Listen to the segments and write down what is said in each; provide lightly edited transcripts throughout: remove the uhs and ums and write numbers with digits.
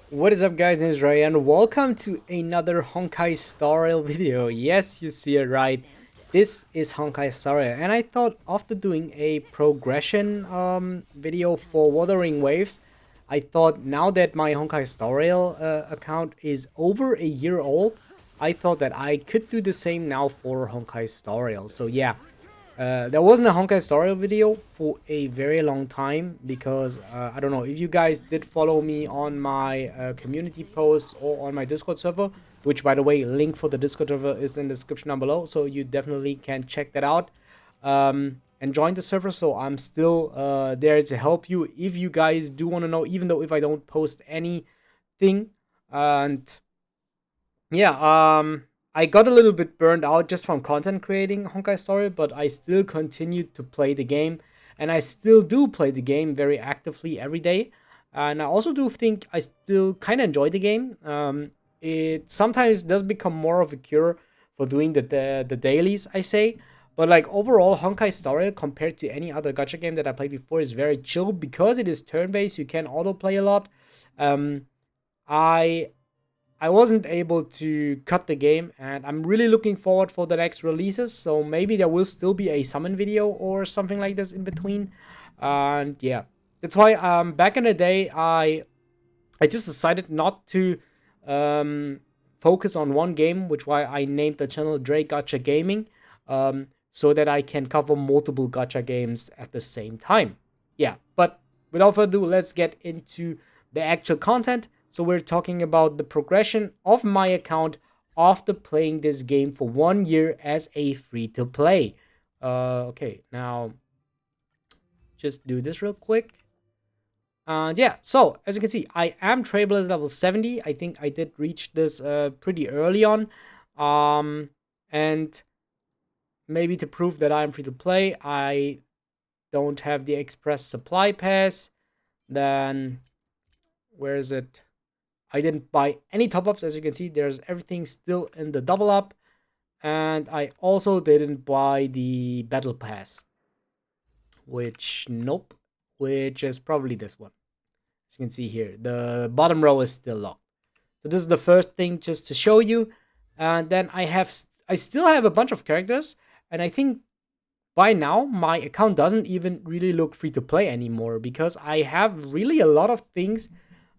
What is up, guys? Name is Ray and welcome to another Honkai Star Rail video. Yes, you see it right. This is Honkai Star Rail, and I thought after doing a progression video for Wuthering Waves, I thought now that my Honkai Star Rail account is over a year old, I thought that I could do the same now for Honkai Star Rail. So yeah, there wasn't a Honkai Star Rail video for a very long time because I don't know if you guys did follow me on my community posts or on my Discord server, which by the way, link for the Discord server is in the description down below, so you definitely can check that out and join the server. So I'm still there to help you if you guys do want to know, even though if I don't post anything. And yeah, I got a little bit burned out just from content creating Honkai Story, but I still continued to play the game, and I still do play the game very actively every day. And I also do think I still kind of enjoy the game. It sometimes does become more of a cure for doing the dailies, I say. But like overall, Honkai Story compared to any other gacha game that I played before is very chill because it is turn-based. You can autoplay a lot. Um, I I wasn't able to cut the game, and I'm really looking forward for the next releases. So maybe there will still be a summon video or something like this in between. And yeah, that's why back in the day I just decided not to um, focus on one game, which why I named the channel Dre Gacha Gaming, so that I can cover multiple gacha games at the same time. Yeah, but without further ado, let's get into the actual content. So we're talking about the progression of my account after playing this game for 1 year as a free-to-play. Okay, now just do this real quick. And yeah, so as you can see, I am Trailblazer level 70. I think I did reach this pretty early on. And maybe to prove that I'm free to play, I don't have the express supply pass. Then, where is it? I didn't buy any top-ups. As you can see, there's everything still in the double up. And I also didn't buy the battle pass. Nope, which is probably this one. As you can see here, the bottom row is still locked. So this is the first thing just to show you. And then I still have a bunch of characters. And I think by now my account doesn't even really look free to play anymore because I have really a lot of things.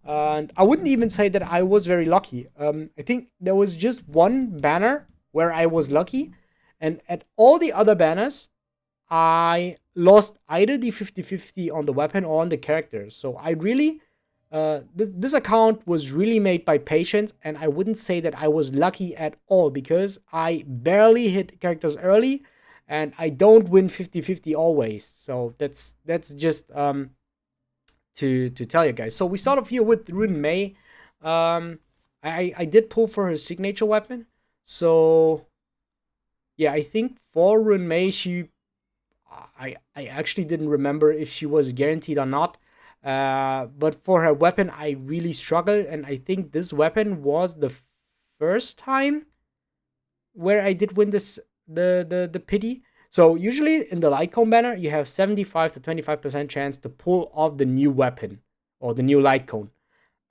And I wouldn't even say that I was very lucky. I think there was just one banner where I was lucky. And at all the other banners, I lost either the 50-50 on the weapon or on the characters. So I really, this account was really made by patience, and I wouldn't say that I was lucky at all because I barely hit characters early, and I don't win 50-50 always. So that's just to tell you guys. So we start off here with Rune Mei. I did pull for her signature weapon. So yeah, I think for Rune Mei, I actually didn't remember if she was guaranteed or not. But for her weapon, I really struggled, and I think this weapon was the first time where I did win this the pity. So usually in the light cone banner, you have 75 to 25% chance to pull off the new weapon or the new light cone.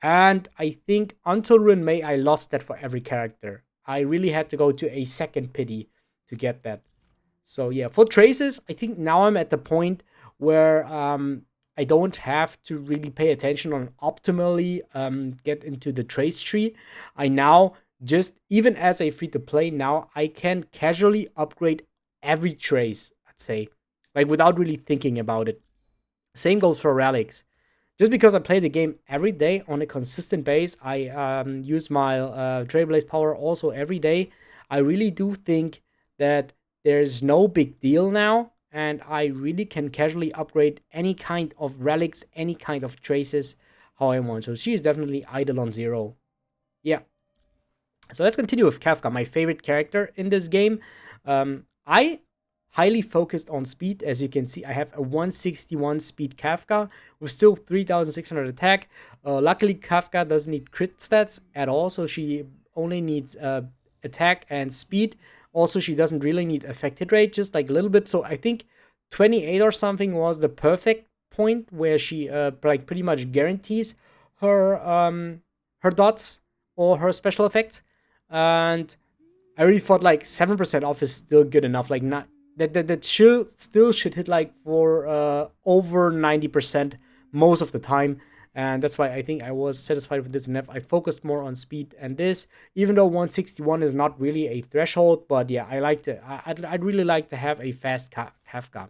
And I think until Rune Mei, I lost that for every character. I really had to go to a second pity to get that. So yeah, for traces, I think now I'm at the point where I don't have to really pay attention on optimally get into the trace tree. I now just, even as a free to play now, I can casually upgrade every trace, I'd say, like without really thinking about it. Same goes for relics. Just because I play the game every day on a consistent base, I use my Trailblaze power also every day. I really do think that there's no big deal now, and I really can casually upgrade any kind of relics, any kind of traces, how I want. So she's definitely Eidolon 0. Yeah. So let's continue with Kafka, my favorite character in this game. I highly focused on speed. As you can see, I have a 161 speed Kafka with still 3600 attack. Luckily, Kafka doesn't need crit stats at all, so she only needs attack and speed. Also, she doesn't really need affected rate, just like a little bit. So I think 28 or something was the perfect point where she like pretty much guarantees her her dots or her special effects, and I really thought like 7% off is still good enough. Like not that should still should hit like for over 90% most of the time. And that's why I think I was satisfied with this enough. I focused more on speed and this, even though 161 is not really a threshold. But yeah, I liked it. I'd really like to have a fast Kafka.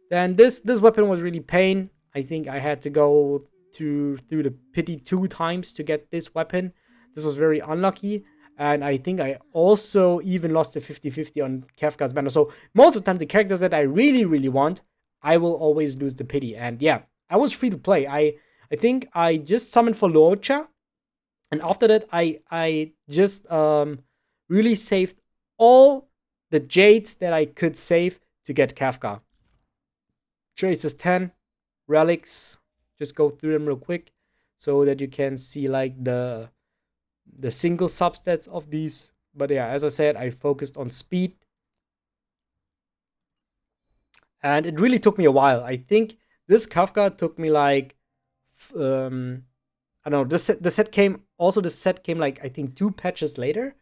Then this weapon was really pain. I think I had to go through the pity 2 times to get this weapon. This was very unlucky. And I think I also even lost the 50-50 on Kafka's banner. So most of the time, the characters that I really, really want, I will always lose the pity. And yeah, I was free to play. I think I just summoned for Locha. And after that, I just really saved all the Jades that I could save to get Kafka. Traces 10, relics. Just go through them real quick so that you can see like the single substats of these. But yeah, as I said, I focused on speed. And it really took me a while. I think this Kafka took me like I don't know, the set came like I think 2 patches later.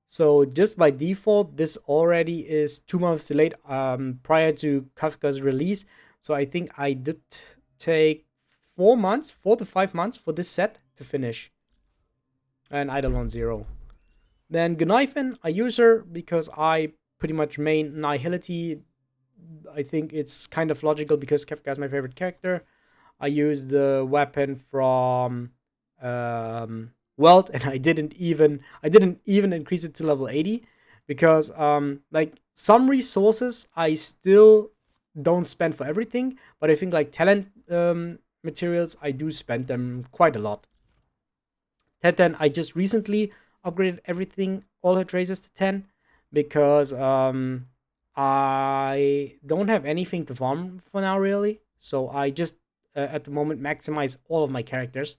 So just by default, this already is 2 months delayed prior to Kafka's release. So I think I did take 4 months, 4 to 5 months for this set to finish. And Eidolon 0. Then Gneifen, I use her because I pretty much main Nihility. I think it's kind of logical because Kafka is my favorite character. I used the weapon from Welt, and I didn't even increase it to level 80 because like some resources I still don't spend for everything, but I think like talent materials I do spend them quite a lot. 10, I just recently upgraded everything, all her traces to 10 because I don't have anything to farm for now really. So I just at the moment maximize all of my characters.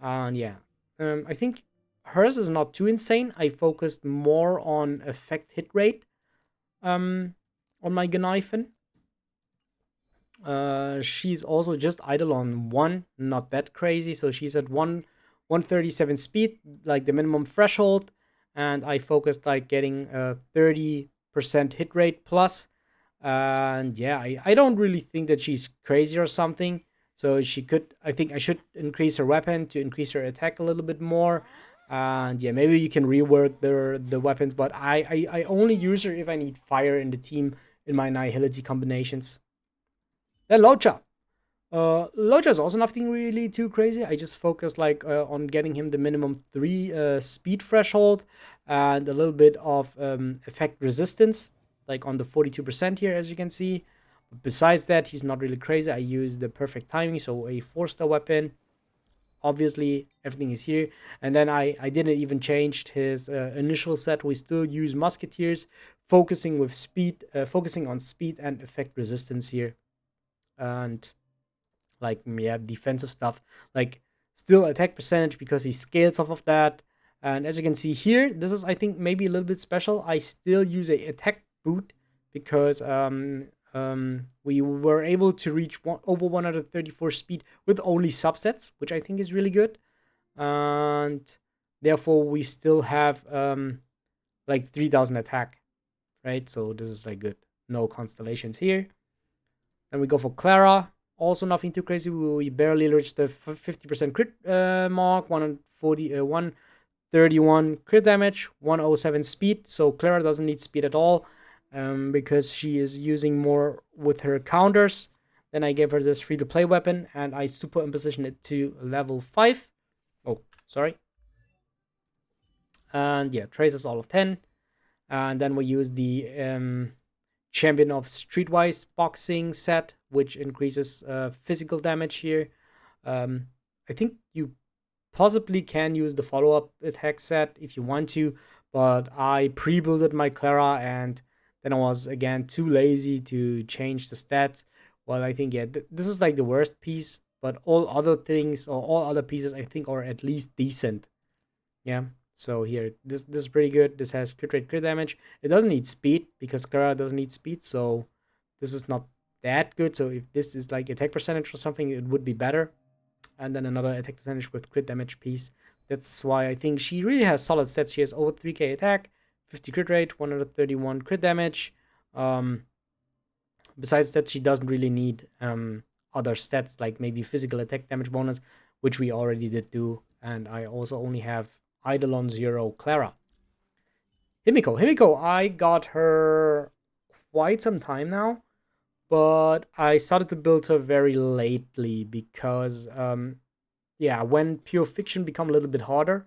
And yeah, I think hers is not too insane. I focused more on effect hit rate on my Gneifen. She's also just Eidolon 1, not that crazy. So she's at 137 speed, like the minimum threshold. And I focused like getting a 30% hit rate plus. And yeah, I don't really think that she's crazy or something. So I think I should increase her weapon to increase her attack a little bit more. And yeah, maybe you can rework the weapons, but I only use her if I need fire in the team in my Nihility combinations. Then Locha. Locha is also nothing really too crazy. I just focused like on getting him the minimum 3 speed threshold and a little bit of effect resistance, like on the 42% here, as you can see. But besides that, he's not really crazy. I use the perfect timing, so a 4-star weapon. Obviously, everything is here. And then I didn't even change his initial set. We still use musketeers, focusing on speed and effect resistance here. And like yeah, defensive stuff, like still attack percentage because he scales off of that. And as you can see here, this is I think maybe a little bit special. I still use a attack boot because we were able to reach over 134 speed with only subsets, which I think is really good. And therefore we still have like 3000 attack, right? So this is like good. No constellations here. Then we go for Clara. Also nothing too crazy. We barely reached the 50% crit mark. 131 crit damage, 107 speed. So Clara doesn't need speed at all because she is using more with her counters. Then I gave her this free-to-play weapon and I super imposition it to level 5. Oh, sorry. And yeah, traces all of 10. And then we use the Champion of Streetwise boxing set, which increases physical damage here. I think you possibly can use the follow-up attack set if you want to, but I pre-builded my Clara and then I was again too lazy to change the stats. Well, I think yeah, this is like the worst piece, but all other things or all other pieces I think are at least decent. Yeah. So here, this is pretty good. This has crit rate, crit damage. It doesn't need speed because Clara doesn't need speed, so this is not that good. So if this is like attack percentage or something, it would be better. And then another attack percentage with crit damage piece. That's why I think she really has solid stats. She has over 3k attack, 50 crit rate, 131 crit damage. Besides that, she doesn't really need other stats like maybe physical attack damage bonus, which we already did do. And I also only have Eidolon 0 Clara. Himiko, I got her quite some time now, but I started to build her very lately because, yeah, when pure fiction become a little bit harder,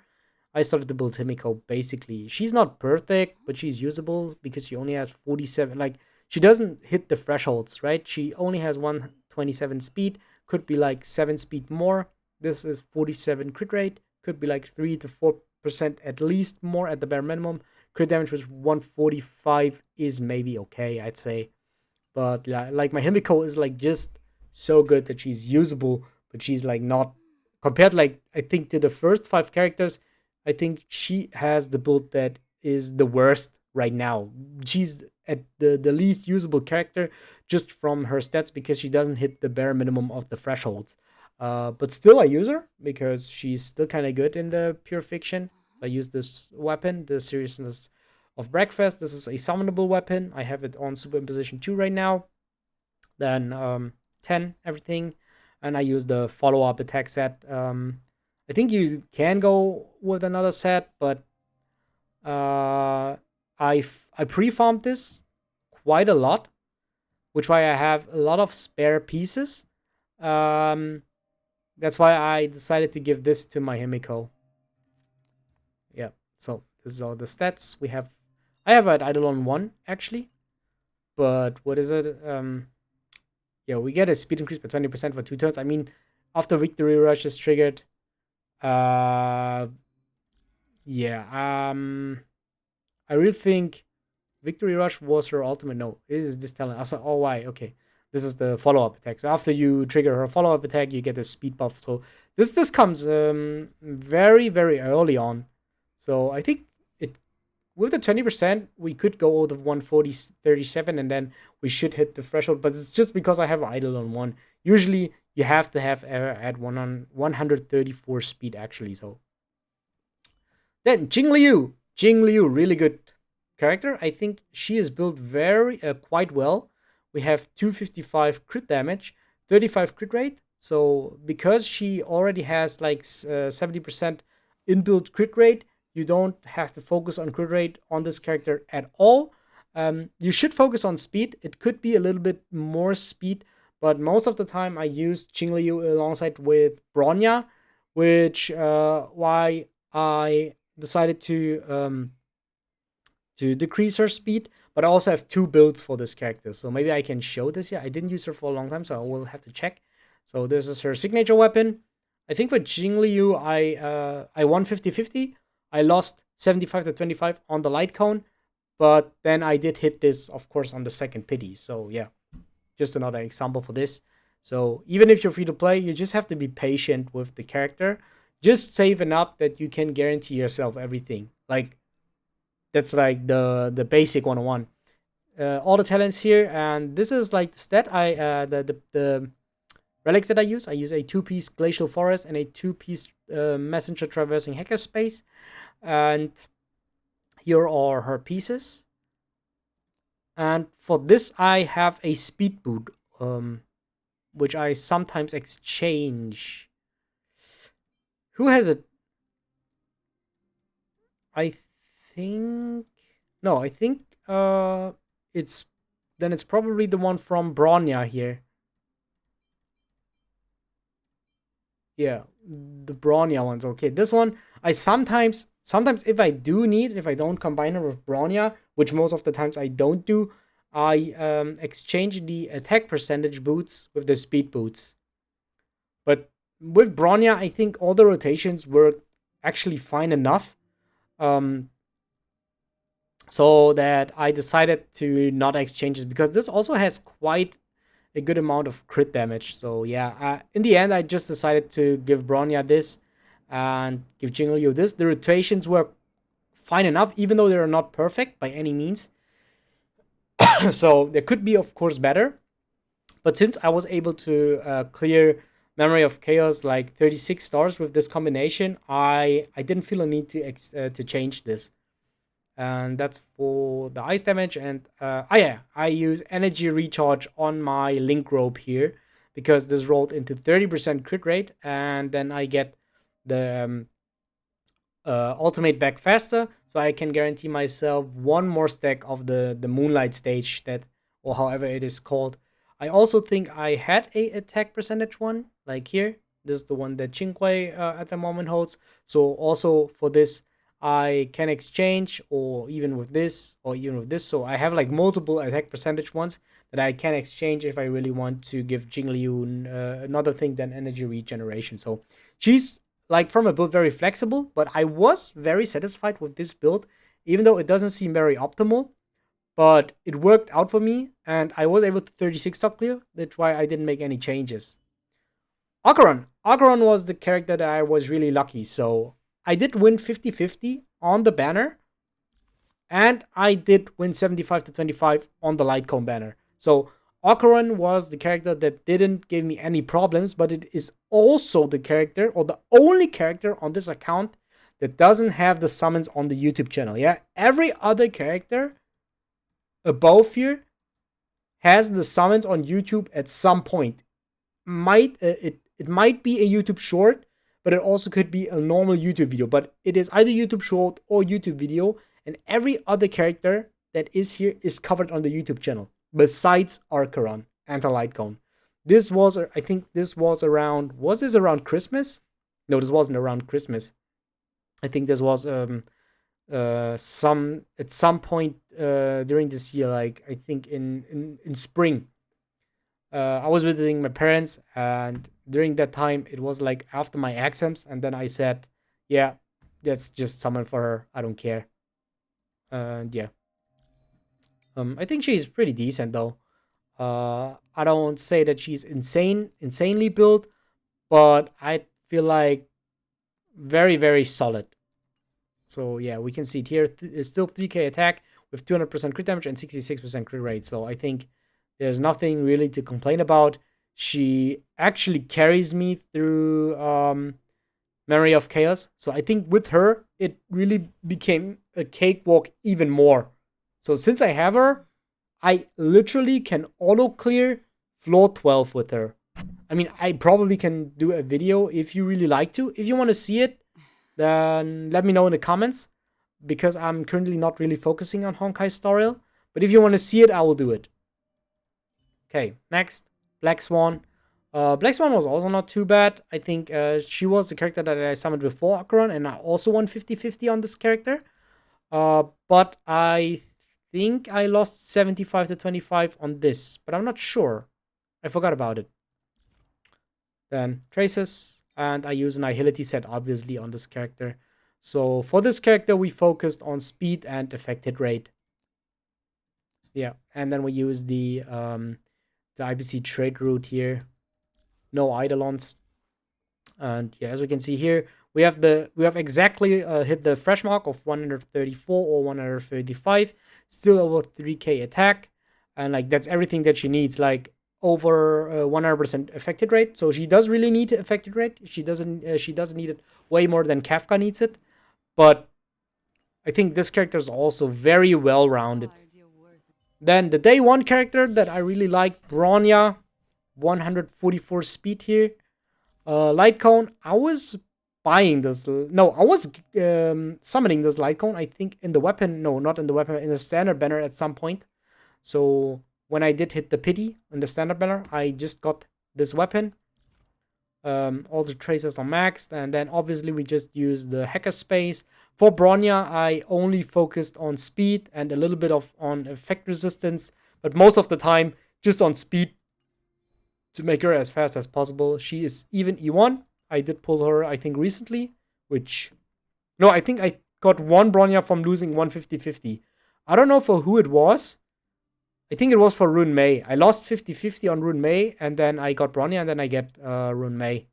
I started to build Himiko. Basically, she's not perfect, but she's usable because she only has 47. Like, she doesn't hit the thresholds, right? She only has 127 speed, could be like 7 speed more. This is 47 crit rate, could be like 3 to 4% at least more at the bare minimum. Crit damage was 145 is maybe okay, I'd say. But yeah, like my Himiko is like just so good that she's usable, but she's like not compared like I think to the first 5 characters. I think she has the build that is the worst right now. She's at the least usable character just from her stats because she doesn't hit the bare minimum of the thresholds. But still, I use her because she's still kind of good in the pure fiction. So I use this weapon, the seriousness of breakfast. This is a summonable weapon. I have it on super imposition 2 right now. Then 10 everything, and I use the follow-up attack set. I think you can go with another set, but I pre-farmed this quite a lot, which why I have a lot of spare pieces. Um, that's why I decided to give this to my Himiko. Yeah, so this is all the stats we have. I have an Eidolon 1 actually, but what is it? Yeah, we get a speed increase by 20% for 2 turns. I mean, after Victory Rush is triggered, uh, yeah, I really think Victory Rush was her ultimate. No, it is this talent. Also, oh, why? Okay, this is the follow up attack. So after you trigger her follow up attack, you get a speed buff. So this comes very early on. So I think it with the 20%, we could go out of 140-37 and then we should hit the threshold. But it's just because I have Eidolon 1. Usually you have to have at 134 speed actually. So then Jing Liu, really good character. I think she is built very quite well. We have 255 crit damage, 35 crit rate. So because she already has like 70% inbuilt crit rate, you don't have to focus on crit rate on this character at all. You should focus on speed. It could be a little bit more speed, but most of the time I use Liu alongside with Bronya, which why I decided to decrease her speed. But I also have 2 builds for this character, so maybe I can show this. Yeah, I didn't use her for a long time, so I will have to check. So this is her signature weapon. I think for Liu, I won 50-50. I lost 75-25 on the light cone, but then I did hit this, of course, on the second pity. So yeah, just another example for this. So even if you're free to play, you just have to be patient with the character. Just save enough that you can guarantee yourself everything. Like that's like the basic 101. All the talents here, and this is like the stat the relics that I use. I use a 2-piece glacial forest and a 2-piece messenger traversing hacker space. And here are her pieces. And for this, I have a speed boot, which I sometimes exchange. Who has it? I think no. I think it's then it's probably the one from Bronya here. Yeah, the Bronya one's okay. This one, I sometimes if I do need, if I don't combine it with Bronya, which most of the times I don't do, I exchange the attack percentage boots with the speed boots. But with Bronya, I think all the rotations were actually fine enough. Um, so that I decided to not exchange it because this also has quite a good amount of crit damage. So yeah, in the end, I just decided to give Bronya this and give Jingliu this. The rotations were fine enough, even though they are not perfect by any means. So there could be, of course, better. But since I was able to clear Memory of Chaos like 36 stars with this combination, I didn't feel a need to change this. And that's for the ice damage. And yeah, I use energy recharge on my link rope here because this rolled into 30% crit rate, and then I get the ultimate back faster, so I can guarantee myself one more stack of the moonlight stage, that, or however it is called. I also think I had a attack percentage one, like here. This is the one that Qinghui at the moment holds. So also for this, I can exchange, or even with this, or even with this. So I have like multiple attack percentage ones that I can exchange if I really want to give Jingliu another thing than energy regeneration. So she's like from a build very flexible, but I was very satisfied with this build, even though it doesn't seem very optimal. But it worked out for me, and I was able to 36 stock clear. That's why I didn't make any changes. Ocaron. Ocaron was the character that I was really lucky. So I did win 50-50 on the banner, and I did win 75-25 on the light cone banner. So Ocaron was the character that didn't give me any problems, but it is also the character, or the only character on this account, that doesn't have the summons on the YouTube channel. Yeah, every other character above here has the summons on YouTube at some point. It might be a YouTube short, but it also could be a normal YouTube video. But it is either YouTube short or YouTube video, and every other character that is here is covered on the YouTube channel, besides Archeron and the Light Cone. This was, I think this was around, was this around Christmas? No, this wasn't around Christmas. I think this was at some point during this year, like I think in spring. I was visiting my parents, and during that time, it was like after my exams, and then I said, "Yeah, that's just summon for her. I don't care." And yeah, I think she's pretty decent though. I don't say that she's insanely built, but I feel like very, very solid. So yeah, we can see it here. It's still 3k attack with 200% crit damage and 66% crit rate. So I think there's nothing really to complain about. She actually carries me through Memory of Chaos. So I think with her, it really became a cakewalk even more. So since I have her, I literally can auto clear floor 12 with her. I mean, I probably can do a video if you really like to. If you want to see it, then let me know in the comments, because I'm currently not really focusing on Honkai Storial. But if you want to see it, I will do it. Okay, next, Black Swan. Black Swan was also not too bad. I think she was the character that I summoned before Acheron, and I also won 50-50 on this character. But I think I lost 75-25 on this, but I'm not sure. I forgot about it. Then Traces, and I use an Nihility set, obviously, on this character. So for this character, we focused on speed and effect hit rate. Yeah, and then we use the IBC trade route here. No Eidolons. And yeah, as we can see here, we have exactly hit the fresh mark of 134 or 135. Still over 3k attack, and like that's everything that she needs. Like over 100% affected rate. So she does really need affected rate. She doesn't need it way more than Kafka needs it. But I think this character is also very well rounded. Then the day one character that I really like, Bronya, 144 speed here. Light Cone, I was buying this. No, I was summoning this Light Cone, I think, in the weapon. No, not in the weapon, in the standard banner at some point. So when I did hit the pity in the standard banner, I just got this weapon. All the traces are maxed, and then obviously we just use the hacker space. For Bronya, I only focused on speed and a little bit on effect resistance, but most of the time just on speed to make her as fast as possible. She is even E1. I did pull her, I think, recently, which... No, I think I got one Bronya from losing 150-50. I don't know for who it was. I think it was for Rune Mei. I lost 50-50 on Rune Mei, and then I got Bronya, and then I get Rune Mei.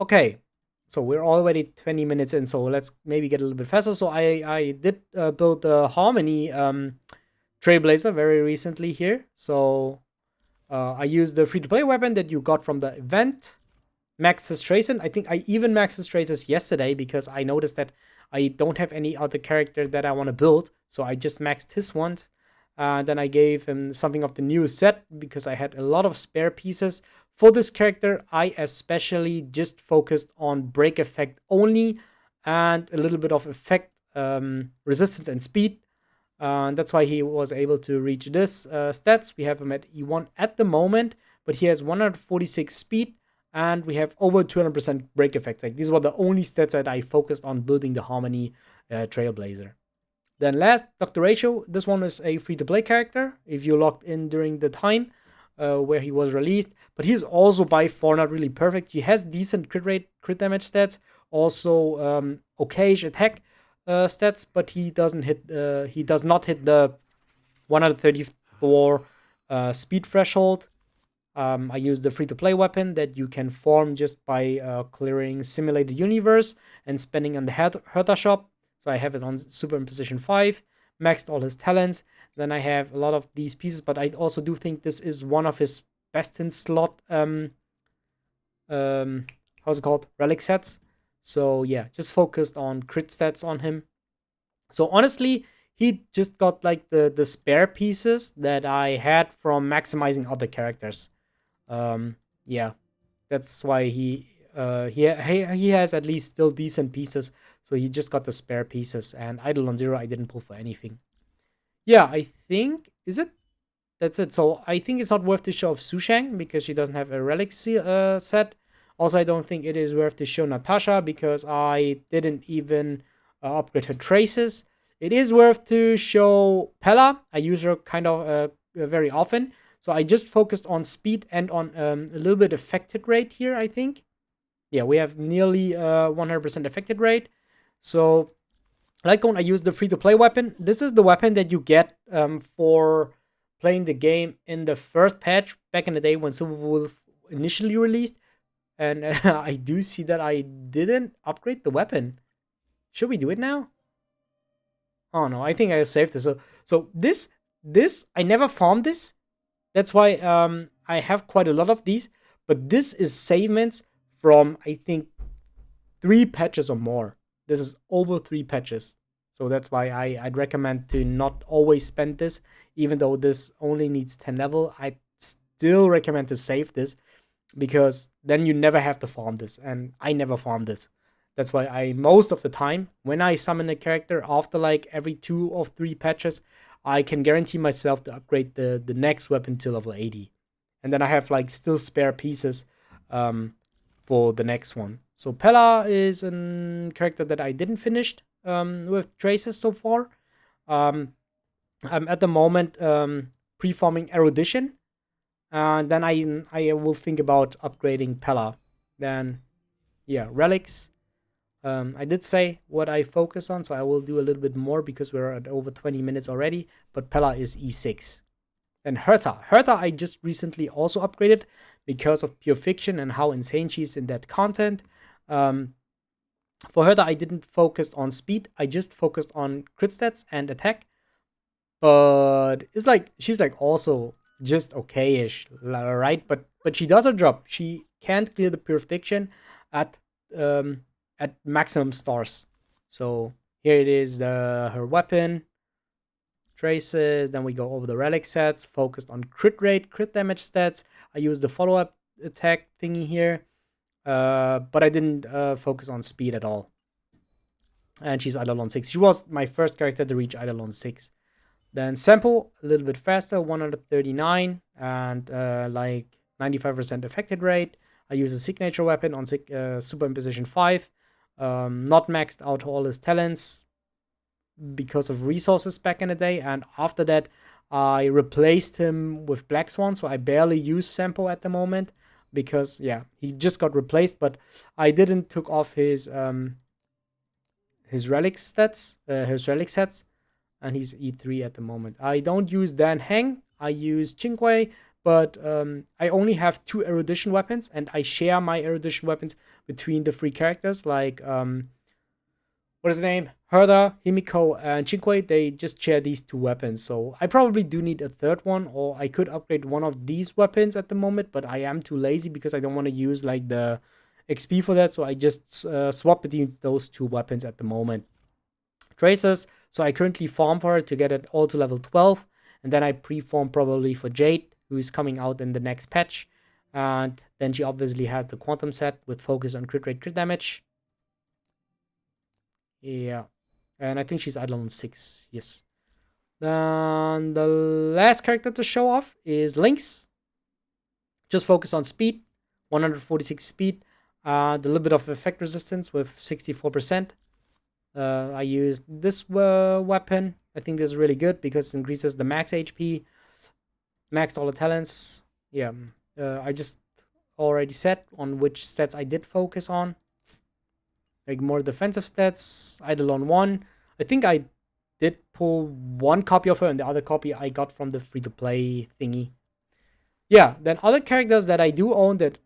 Okay, so we're already 20 minutes in, so let's maybe get a little bit faster. So I did build the Harmony Trailblazer very recently here. So I use the free-to-play weapon that you got from the event. Max his traces. I think I even maxed his traces yesterday because I noticed that I don't have any other character that I want to build. So I just maxed his ones. Then I gave him something of the new set because I had a lot of spare pieces. For this character, I especially just focused on break effect only and a little bit of effect, resistance, and speed. That's why he was able to reach this stats. We have him at E1 at the moment, but he has 146 speed and we have over 200% break effect. Like, these were the only stats that I focused on building the Harmony Trailblazer. Then last, Dr. Ratio. This one is a free-to-play character if you logged in during the time where he was released. But he's also by far not really perfect. He has decent crit rate, crit damage stats, also okayish attack stats, but he doesn't hit. He does not hit the 134 speed threshold. I use the free-to-play weapon that you can farm just by clearing Simulated Universe and spending on the Hertha shop. So I have it on Super in position 5, maxed all his talents. Then I have a lot of these pieces, but I also do think this is one of his best in slot, how's it called? Relic sets. So yeah, just focused on crit stats on him. So honestly, he just got like the spare pieces that I had from maximizing other characters. Yeah, that's why he has at least still decent pieces. So he just got the spare pieces, and Eidolon Zero I didn't pull for anything. Yeah, I think is it. That's it. So I think it's not worth the show of Sushang because she doesn't have a relic set. Also, I don't think it is worth to show Natasha because I didn't even upgrade her traces. It is worth to show Pella. I use her kind of very often. So I just focused on speed and on a little bit affected rate here, I think. Yeah, we have nearly 100% affected rate. So, like when I use the free-to-play weapon, this is the weapon that you get for playing the game in the first patch back in the day when Silverwolf initially released. And I do see that I didn't upgrade the weapon. Should we do it now? Oh no, I think I saved this. So this I never farmed this. That's why I have quite a lot of these. But this is savements from, I think, 3 patches or more. This is over 3 patches. So that's why I'd recommend to not always spend this. Even though this only needs 10 level, I still recommend to save this. Because then you never have to farm this. And I never farm this. That's why I, most of the time, when I summon a character after like every 2 or 3 patches, I can guarantee myself to upgrade the next weapon to level 80. And then I have like still spare pieces for the next one. So Pella is a character that I didn't finish with traces so far. I'm at the moment pre-farming Erudition. And then I will think about upgrading Pella. Then, yeah, relics. I did say what I focus on, so I will do a little bit more because we're at over 20 minutes already. But Pella is E6. Then Hertha. Hertha I just recently also upgraded because of Pure Fiction and how insane she is in that content. For Hertha, I didn't focus on speed. I just focused on crit stats and attack. But it's like she's like also just okay-ish, right? But she does her job. She can't clear the Pure Fiction at maximum stars. So here it is, her weapon, traces. Then we go over the relic sets, focused on crit rate, crit damage stats. I use the follow-up attack thingy here, but I didn't focus on speed at all. And she's Eidolon 6. She was my first character to reach Eidolon 6. Then Sample, a little bit faster, 139, and like 95% affected rate. I use a signature weapon on Super in position 5. Not maxed out all his talents because of resources back in the day. And after that, I replaced him with Black Swan. So I barely use Sample at the moment because, yeah, he just got replaced. But I didn't took off his relic stats, his relic sets. And he's E3 at the moment. I don't use Dan Heng. I use Qinghui, but I only have 2 erudition weapons, and I share my erudition weapons between the 3 characters. Like, what what is the name? Herda, Himiko, and Chinque, they just share these 2 weapons. So I probably do need a third one, or I could upgrade one of these weapons at the moment, but I am too lazy because I don't want to use like the XP for that. So I just swap between those 2 weapons at the moment. Tracers, so I currently farm for her to get it all to level 12, and then I pre-farm probably for Jade, who is coming out in the next patch. And then she obviously has the quantum set with focus on crit rate, crit damage. Yeah. And I think she's at level 6. Yes. Then the last character to show off is Lynx. Just focus on speed. 146 speed. A little bit of effect resistance with 64%. I used this weapon. I think this is really good because it increases the max HP. Maxed all the talents. Yeah. I just already said on which stats I did focus on. Like more defensive stats. Eidolon 1. I think I did pull 1 copy of her, and the other copy I got from the free-to-play thingy. Yeah, then other characters that I do own that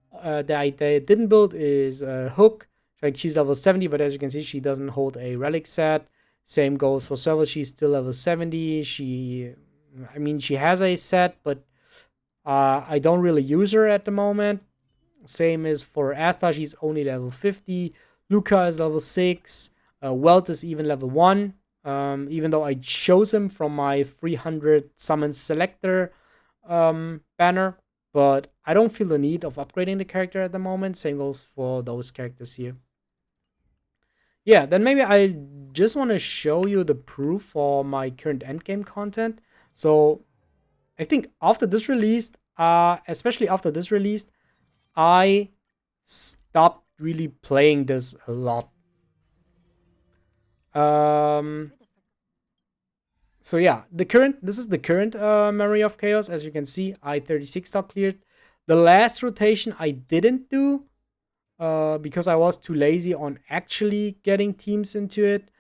I didn't build is Hook. Like she's level 70, but as you can see, she doesn't hold a relic set. Same goes for Serval. She's still level 70. She has a set, but I don't really use her at the moment. Same as for Asta, she's only level 50. Luca is level 6. Welt is even level 1. Even though I chose him from my 300 summon selector banner. But I don't feel the need of upgrading the character at the moment. Same goes for those characters here. Yeah, then maybe I just want to show you the proof for my current endgame content. So I think after this release, especially after this release, I stopped really playing this a lot. So yeah, this is the current Memory of Chaos. As you can see, I-36 stock cleared. The last rotation I didn't do because I was too lazy on actually getting teams into it.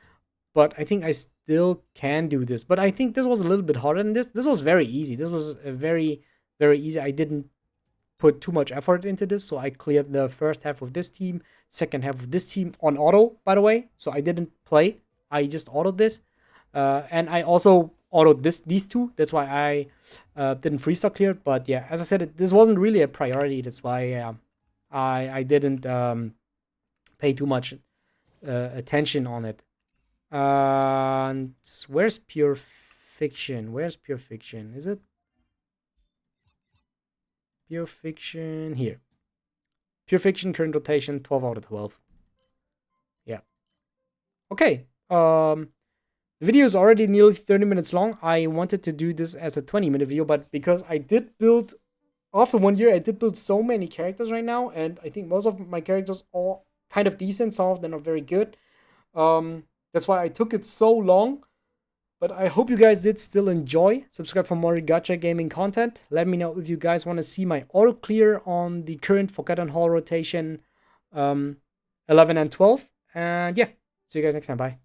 But I think I still can do this. But I think this was a little bit harder than this. This was very easy. This was a very, very easy. I didn't put too much effort into this. So I cleared the first half of this team, second half of this team on auto, by the way. So I didn't play. I just autoed this. And I also autoed these 2. That's why I didn't freestock clear. But yeah, as I said, this wasn't really a priority. That's why I didn't pay too much attention on it. And where's Pure Fiction? Where's Pure Fiction? Is it Pure Fiction? Here. Pure Fiction, current rotation, 12 out of 12. Yeah. Okay. The video is already nearly 30 minutes long. I wanted to do this as a 20-minute video, but because I did build, after 1 year, I did build so many characters right now, and I think most of my characters are kind of decent. Some of them are very good. That's why I took it so long. But I hope you guys did still enjoy. Subscribe for more gacha gaming content. Let me know if you guys want to see my auto clear on the current Forgotten Hall rotation 11 and 12. And yeah, see you guys next time. Bye.